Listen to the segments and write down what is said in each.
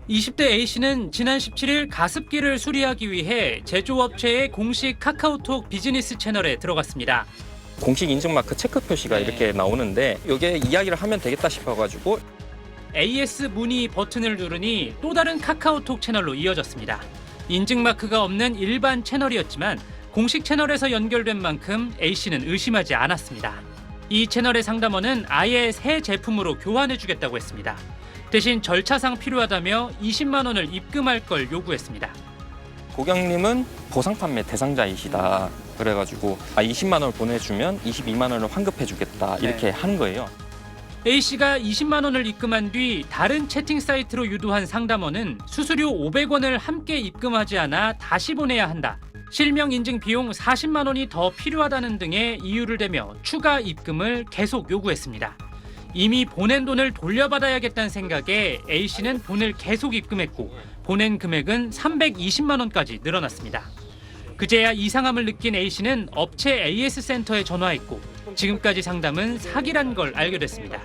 20대 A씨는 지난 17일 가습기를 수리하기 위해 제조업체의 공식 카카오톡 비즈니스 채널에 들어갔습니다. 공식 인증 마크 체크 표시가 이렇게 나오는데 이게 이야기를 하면 되겠다 싶어가지고 AS 문의 버튼을 누르니 또 다른 카카오톡 채널로 이어졌습니다. 인증 마크가 없는 일반 채널이었지만 공식 채널에서 연결된 만큼 A씨는 의심하지 않았습니다. 이 채널의 상담원은 아예 새 제품으로 교환해주겠다고 했습니다. 대신 절차상 필요하다며 20만 원을 입금할 걸 요구했습니다. 고객님은 보상 판매 대상자이시다. 그래가지고 20만 원을 보내주면 22만 원을 환급해주겠다 이렇게 하는 거예요. A씨가 20만 원을 입금한 뒤 다른 채팅 사이트로 유도한 상담원은 수수료 500원을 함께 입금하지 않아 다시 보내야 한다. 실명 인증 비용 40만 원이 더 필요하다는 등의 이유를 대며 추가 입금을 계속 요구했습니다. 이미 보낸 돈을 돌려받아야겠다는 생각에 A씨는 돈을 계속 입금했고 보낸 금액은 320만 원까지 늘어났습니다. 그제야 이상함을 느낀 A씨는 업체 AS센터에 전화했고 지금까지 상담은 사기란 걸 알게 됐습니다.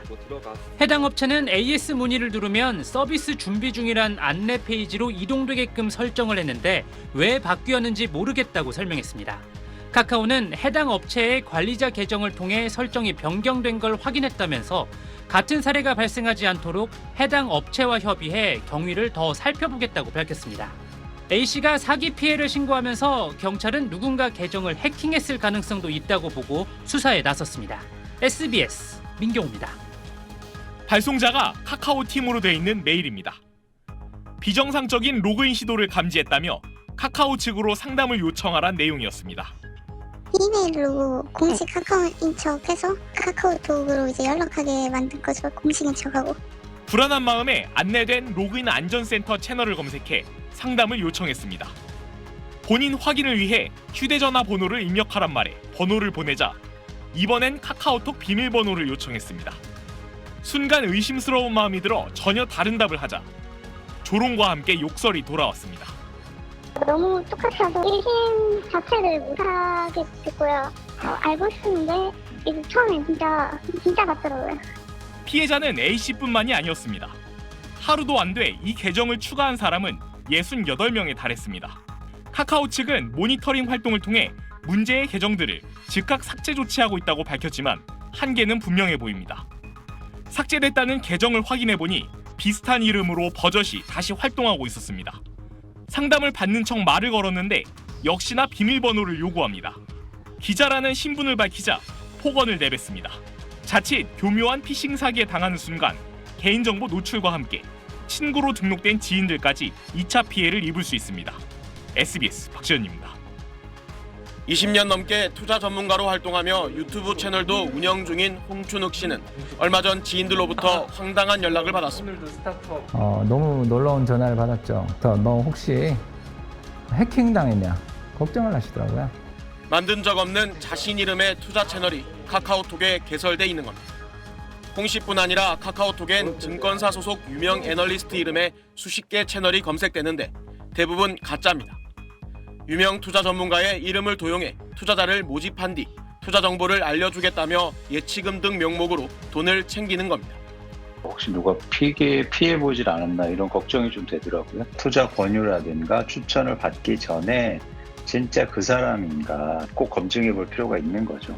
해당 업체는 AS 문의를 누르면 서비스 준비 중이란 안내 페이지로 이동되게끔 설정을 했는데 왜 바뀌었는지 모르겠다고 설명했습니다. 카카오는 해당 업체의 관리자 계정을 통해 설정이 변경된 걸 확인했다면서 같은 사례가 발생하지 않도록 해당 업체와 협의해 경위를 더 살펴보겠다고 밝혔습니다. A씨가 사기 피해를 신고하면서 경찰은 누군가 계정을 해킹했을 가능성도 있다고 보고 수사에 나섰습니다. SBS 민경호입니다. 발송자가 카카오 팀으로 돼 있는 메일입니다. 비정상적인 로그인 시도를 감지했다며 카카오 측으로 상담을 요청하란 내용이었습니다. 이메일로 공식 카카오인 척해서 카카오톡으로 이제 연락하게 만든 거죠. 공식인 척하고. 불안한 마음에 안내된 로그인 안전센터 채널을 검색해 상담을 요청했습니다. 본인 확인을 위해 휴대전화 번호를 입력하란 말에 번호를 보내자 이번엔 카카오톡 비밀번호를 요청했습니다. 순간 의심스러운 마음이 들어 전혀 다른 답을 하자 조롱과 함께 욕설이 돌아왔습니다. 너무 똑같아서 일심 자체를 못하게 됐고요. 알고 있었는데 이제 처음엔 진짜 같더라고요. 피해자는 A씨뿐만이 아니었습니다. 하루도 안 돼 이 계정을 추가한 사람은 68명에 달했습니다. 카카오 측은 모니터링 활동을 통해 문제의 계정들을 즉각 삭제 조치하고 있다고 밝혔지만 한계는 분명해 보입니다. 삭제됐다는 계정을 확인해보니 비슷한 이름으로 버젓이 다시 활동하고 있었습니다. 상담을 받는 척 말을 걸었는데 역시나 비밀번호를 요구합니다. 기자라는 신분을 밝히자 폭언을 내뱉습니다. 자칫 교묘한 피싱 사기에 당하는 순간 개인정보 노출과 함께 친구로 등록된 지인들까지 2차 피해를 입을 수 있습니다. SBS 박지현입니다. 20년 넘게 투자 전문가로 활동하며 유튜브 채널도 운영 중인 홍춘욱 씨는 얼마 전 지인들로부터 황당한 연락을 받았습니다. 너무 놀라운 전화를 받았죠. 너 혹시 해킹당했냐 걱정을 하시더라고요. 만든 적 없는 자신 이름의 투자 채널이 카카오톡에 개설돼 있는 겁니다. 홍 씨뿐 아니라 카카오톡엔 증권사 소속 유명 애널리스트 이름의 수십 개 채널이 검색되는데 대부분 가짜입니다. 유명 투자 전문가의 이름을 도용해 투자자를 모집한 뒤 투자 정보를 알려주겠다며 예치금 등 명목으로 돈을 챙기는 겁니다. 혹시 누가 피해보질 않았나 이런 걱정이 좀 되더라고요. 투자 권유라든가 추천을 받기 전에 진짜 그 사람인가 꼭 검증해 볼 필요가 있는 거죠.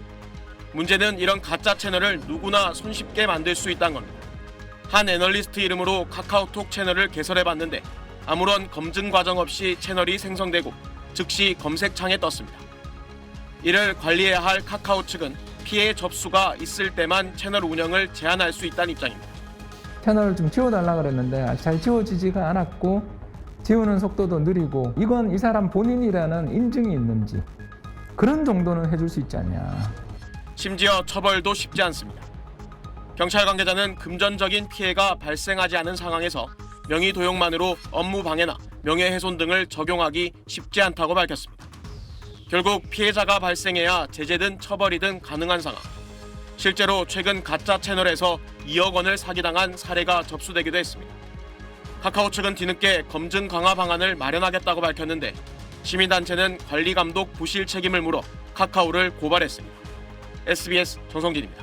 문제는 이런 가짜 채널을 누구나 손쉽게 만들 수 있다는 겁니다. 한 애널리스트 이름으로 카카오톡 채널을 개설해봤는데 아무런 검증 과정 없이 채널이 생성되고 즉시 검색창에 떴습니다. 이를 관리해야 할 카카오 측은 피해 접수가 있을 때만 채널 운영을 제한할 수 있다는 입장입니다. 채널을 좀 지워달라 그랬는데 잘 지워지지가 않았고 지우는 속도도 느리고 이건 이 사람 본인이라는 인증이 있는지 그런 정도는 해줄 수 있지 않냐. 심지어 처벌도 쉽지 않습니다. 경찰 관계자는 금전적인 피해가 발생하지 않은 상황에서 명의 도용만으로 업무 방해나 명예훼손 등을 적용하기 쉽지 않다고 밝혔습니다. 결국 피해자가 발생해야 제재든 처벌이든 가능한 상황. 실제로 최근 가짜 채널에서 2억 원을 사기당한 사례가 접수되기도 했습니다. 카카오 측은 뒤늦게 검증 강화 방안을 마련하겠다고 밝혔는데 시민단체는 관리감독 부실 책임을 물어 카카오를 고발했습니다. SBS 정성진입니다.